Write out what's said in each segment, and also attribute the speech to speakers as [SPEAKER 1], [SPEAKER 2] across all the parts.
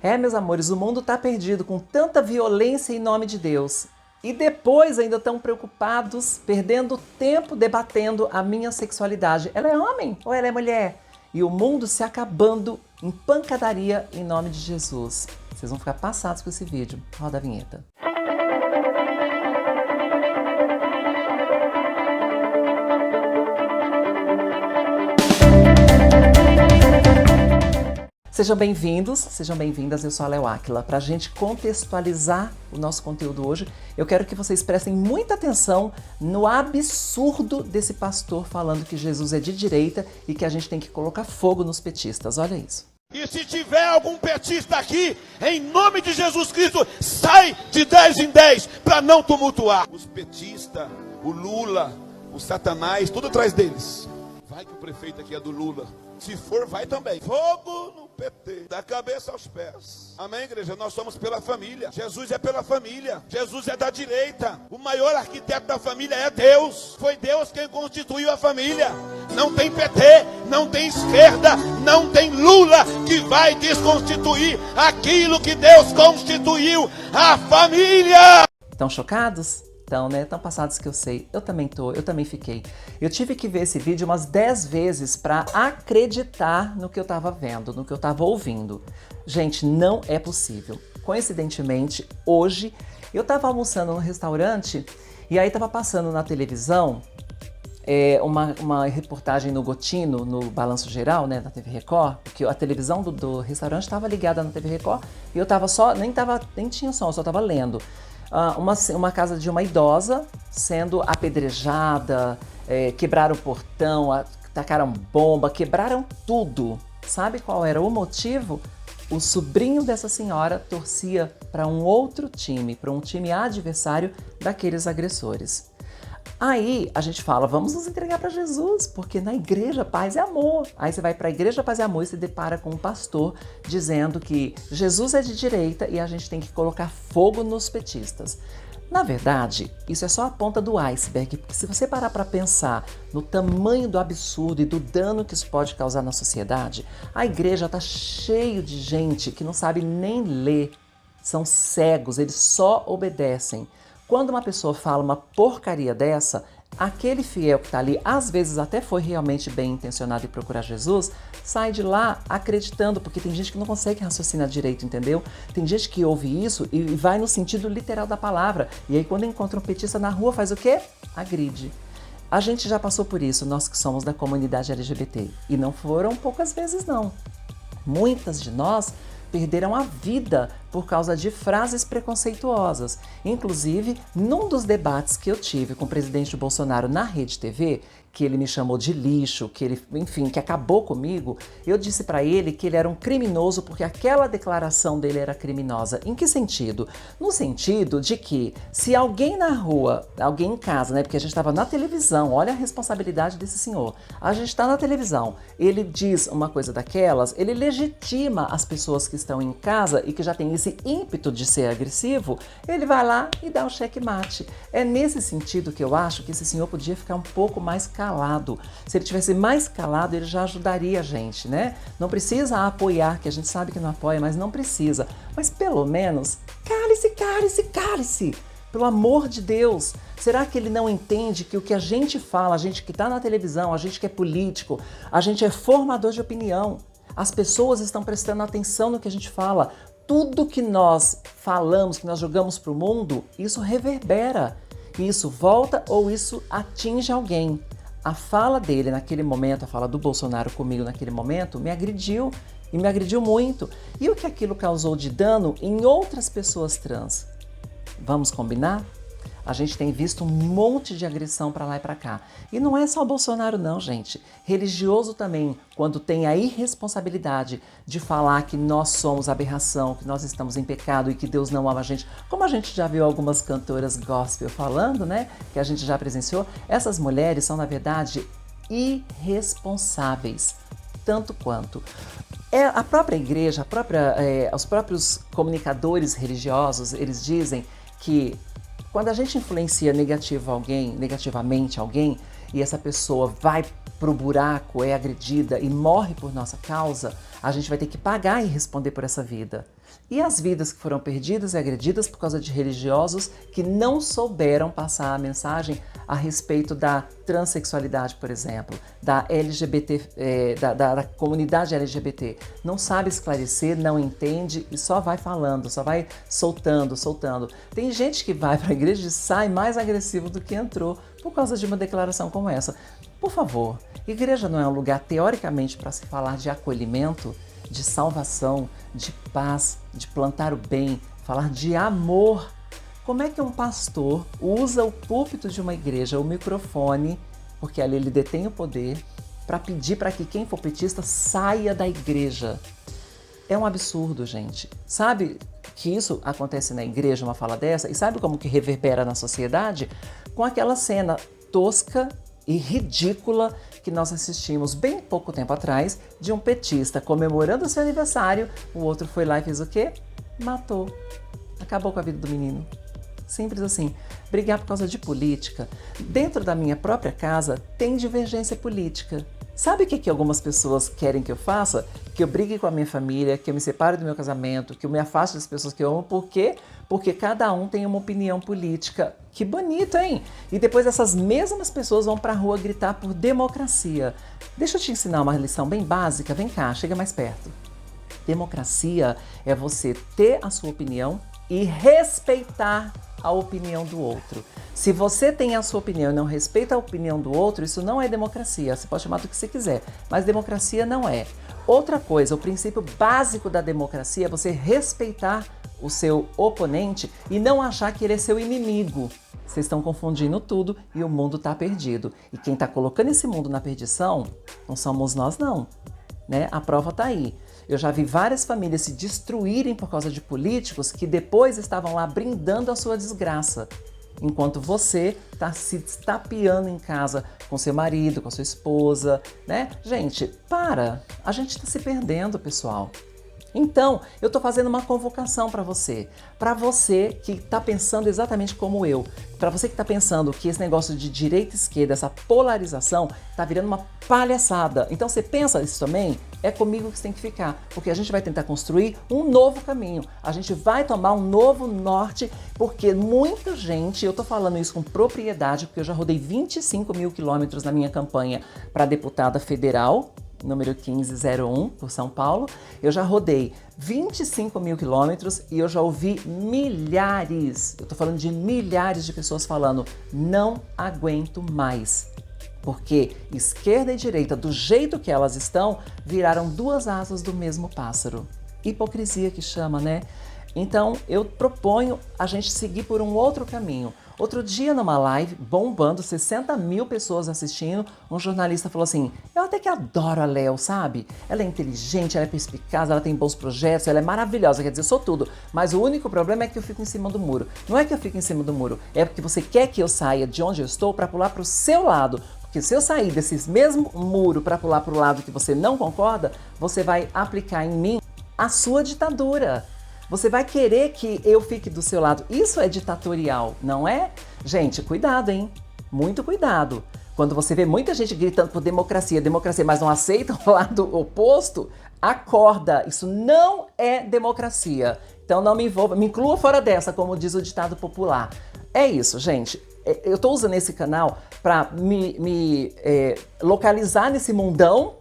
[SPEAKER 1] É, meus amores, o mundo está perdido com tanta violência em nome de Deus. E depois ainda estão preocupados, perdendo tempo debatendo a minha sexualidade. Ela é homem ou ela é mulher? E o mundo se acabando em pancadaria em nome de Jesus. Vocês vão ficar passados com esse vídeo. Roda a vinheta. Sejam bem-vindos, sejam bem-vindas, eu sou a Léo Áquila. Para a gente contextualizar o nosso conteúdo hoje, eu quero que vocês prestem muita atenção no absurdo desse pastor falando que Jesus é de direita e que a gente tem que colocar fogo nos petistas. Olha isso.
[SPEAKER 2] E se tiver algum petista aqui, em nome de Jesus Cristo, sai de 10 em 10 para não tumultuar. Os petistas, o Lula, o Satanás, tudo atrás deles. Vai que o prefeito aqui é do Lula. Se for, vai também. Fogo no PT, da cabeça aos pés. Amém, igreja? Nós somos pela família. Jesus é pela família. Jesus é da direita. O maior arquiteto da família é Deus. Foi Deus quem constituiu a família. Não tem PT, não tem esquerda, não tem Lula que vai desconstituir aquilo que Deus constituiu, a família.
[SPEAKER 1] Estão chocados? Então, né? Tão passados que eu sei. Eu também fiquei. Eu tive que ver esse vídeo umas 10 vezes para acreditar no que eu estava vendo, no que eu estava ouvindo. Gente, não é possível. Coincidentemente, hoje, eu estava almoçando no restaurante e aí estava passando na televisão uma reportagem no Gotino, no Balanço Geral, né, na TV Record, porque a televisão do restaurante estava ligada na TV Record e eu estava só, nem tinha som, eu só estava lendo. Uma casa de uma idosa sendo apedrejada, quebraram o portão, tacaram bomba, quebraram tudo. Sabe qual era o motivo? O sobrinho dessa senhora torcia para um outro time, para um time adversário daqueles agressores. Aí a gente fala, vamos nos entregar para Jesus, porque na igreja paz é amor. Aí você vai para a igreja paz é amor e se depara com um pastor dizendo que Jesus é de direita e a gente tem que colocar fogo nos petistas. Na verdade, isso é só a ponta do iceberg, porque se você parar para pensar no tamanho do absurdo e do dano que isso pode causar na sociedade, a igreja está cheio de gente que não sabe nem ler, são cegos, eles só obedecem. Quando uma pessoa fala uma porcaria dessa, aquele fiel que está ali, às vezes até foi realmente bem intencionado em procurar Jesus, sai de lá acreditando, porque tem gente que não consegue raciocinar direito, entendeu? Tem gente que ouve isso e vai no sentido literal da palavra. E aí quando encontra um petista na rua, faz o quê? Agride. A gente já passou por isso, nós que somos da comunidade LGBT. E não foram poucas vezes, não. Muitas de nós perderam a vida por causa de frases preconceituosas. Inclusive, num dos debates que eu tive com o presidente Bolsonaro na Rede TV, que ele me chamou de lixo, que ele, enfim, que acabou comigo, eu disse para ele que ele era um criminoso porque aquela declaração dele era criminosa. Em que sentido? No sentido de que se alguém na rua, alguém em casa, né, porque a gente estava na televisão, olha a responsabilidade desse senhor, a gente está na televisão, ele diz uma coisa daquelas, ele legitima as pessoas que estão em casa e que já têm esse ímpeto de ser agressivo, ele vai lá e dá o checkmate. É nesse sentido que eu acho que esse senhor podia ficar um pouco mais calado. Se ele tivesse mais calado, ele já ajudaria a gente, né? Não precisa apoiar, que a gente sabe que não apoia, mas não precisa. Mas pelo menos, cale-se, cale-se, cale-se! Pelo amor de Deus! Será que ele não entende que o que a gente fala, a gente que está na televisão, a gente que é político, a gente é formador de opinião, as pessoas estão prestando atenção no que a gente fala. Tudo que nós falamos, que nós jogamos para o mundo, isso reverbera. Isso volta ou isso atinge alguém. A fala dele naquele momento, a fala do Bolsonaro comigo naquele momento, me agrediu e me agrediu muito. E o que aquilo causou de dano em outras pessoas trans? Vamos combinar? A gente tem visto um monte de agressão para lá e para cá. E não é só o Bolsonaro não, gente. Religioso também, quando tem a irresponsabilidade de falar que nós somos aberração, que nós estamos em pecado e que Deus não ama a gente. Como a gente já viu algumas cantoras gospel falando, né? Que a gente já presenciou. Essas mulheres são, na verdade, irresponsáveis. Tanto quanto. A própria igreja, os próprios comunicadores religiosos, eles dizem que quando a gente influencia negativamente alguém, e essa pessoa vai pro buraco, é agredida e morre por nossa causa, A gente vai ter que pagar e responder por essa vida. E as vidas que foram perdidas e agredidas por causa de religiosos que não souberam passar a mensagem a respeito da transexualidade, por exemplo, da LGBT, da comunidade LGBT. Não sabe esclarecer, não entende e só vai falando, só vai soltando. Tem gente que vai para a igreja e sai mais agressivo do que entrou por causa de uma declaração como essa. Por favor, igreja não é um lugar teoricamente para se falar de acolhimento, de salvação, de paz, de plantar o bem, falar de amor. Como é que um pastor usa o púlpito de uma igreja, o microfone, porque ali ele detém o poder, para pedir para que quem for petista saia da igreja? É um absurdo, gente. Sabe que isso acontece na igreja, uma fala dessa? E sabe como que reverbera na sociedade? Com aquela cena tosca e ridícula que nós assistimos bem pouco tempo atrás, de um petista comemorando seu aniversário, o outro foi lá e fez o quê? Matou. Acabou com a vida do menino. Simples assim. Brigar por causa de política. Dentro da minha própria casa tem divergência política. Sabe o que algumas pessoas querem que eu faça? Que eu brigue com a minha família, que eu me separe do meu casamento, que eu me afaste das pessoas que eu amo. Por quê? Porque cada um tem uma opinião política. Que bonito, hein? E depois essas mesmas pessoas vão pra rua gritar por democracia. Deixa eu te ensinar uma lição bem básica. Vem cá, chega mais perto. Democracia é você ter a sua opinião e respeitar a opinião do outro. Se você tem a sua opinião e não respeita a opinião do outro, isso não é democracia. Você pode chamar do que você quiser, mas democracia não é. Outra coisa, o princípio básico da democracia é você respeitar o seu oponente e não achar que ele é seu inimigo. Vocês estão confundindo tudo e o mundo está perdido. E quem está colocando esse mundo na perdição não somos nós, não. Né? A prova está aí. Eu já vi várias famílias se destruírem por causa de políticos que depois estavam lá brindando a sua desgraça. Enquanto você está se estapeando em casa com seu marido, com sua esposa, né? Gente, para! A gente está se perdendo, pessoal. Então, eu estou fazendo uma convocação para você que está pensando exatamente como eu, para você que está pensando que esse negócio de direita e esquerda, essa polarização, está virando uma palhaçada. Então, você pensa isso também? É comigo que você tem que ficar, porque a gente vai tentar construir um novo caminho, a gente vai tomar um novo norte, porque muita gente, eu estou falando isso com propriedade, porque eu já rodei 25 mil quilômetros na minha campanha para deputada federal, número 1501, por São Paulo. Eu já rodei 25 mil quilômetros e eu já ouvi milhares, eu tô falando de milhares de pessoas falando, não aguento mais. Porque esquerda e direita, do jeito que elas estão, viraram duas asas do mesmo pássaro. Hipocrisia que chama, né? Então, eu proponho a gente seguir por um outro caminho. Outro dia, numa live, bombando, 60 mil pessoas assistindo, um jornalista falou assim, eu até que adoro a Léo, sabe? Ela é inteligente, ela é perspicaz, ela tem bons projetos, ela é maravilhosa, quer dizer, sou tudo. Mas o único problema é que eu fico em cima do muro. Não é que eu fico em cima do muro, é porque você quer que eu saia de onde eu estou para pular para o seu lado. Porque se eu sair desse mesmo muro para pular para o lado que você não concorda, você vai aplicar em mim a sua ditadura. Você vai querer que eu fique do seu lado. Isso é ditatorial, não é? Gente, cuidado, hein? Muito cuidado. Quando você vê muita gente gritando por democracia, mas não aceita o lado oposto, acorda. Isso não é democracia. Então não me envolva, me inclua fora dessa, como diz o ditado popular. É isso, gente. Eu estou usando esse canal para me localizar nesse mundão,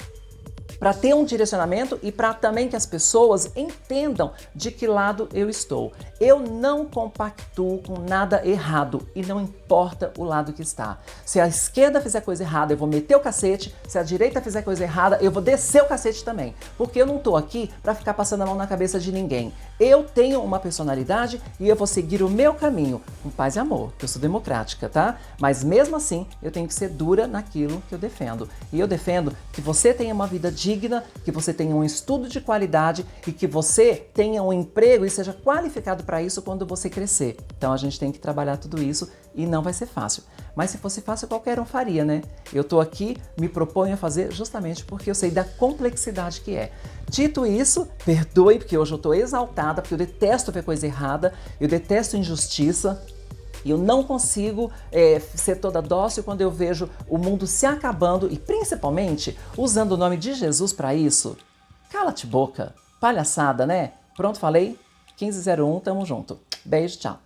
[SPEAKER 1] para ter um direcionamento e para também que as pessoas entendam de que lado eu estou. Eu não compactuo com nada errado e não importa o lado que está. Se a esquerda fizer coisa errada, eu vou meter o cacete. Se a direita fizer coisa errada, eu vou descer o cacete também. Porque eu não estou aqui para ficar passando a mão na cabeça de ninguém. Eu tenho uma personalidade e eu vou seguir o meu caminho, com paz e amor, que eu sou democrática, tá? Mas mesmo assim, eu tenho que ser dura naquilo que eu defendo. E eu defendo que você tenha uma vida digna, que você tenha um estudo de qualidade e que você tenha um emprego e seja qualificado para isso quando você crescer. Então a gente tem que trabalhar tudo isso e não vai ser fácil. Mas se fosse fácil, qualquer um faria, né? Eu tô aqui, me proponho a fazer justamente porque eu sei da complexidade que é. Dito isso, perdoe, porque hoje eu tô exaltada, porque eu detesto ver coisa errada, eu detesto injustiça. E eu não consigo ser toda dócil quando eu vejo o mundo se acabando e principalmente usando o nome de Jesus para isso. Cala-te boca. Palhaçada, né? Pronto, falei? 1501, tamo junto. Beijo, tchau.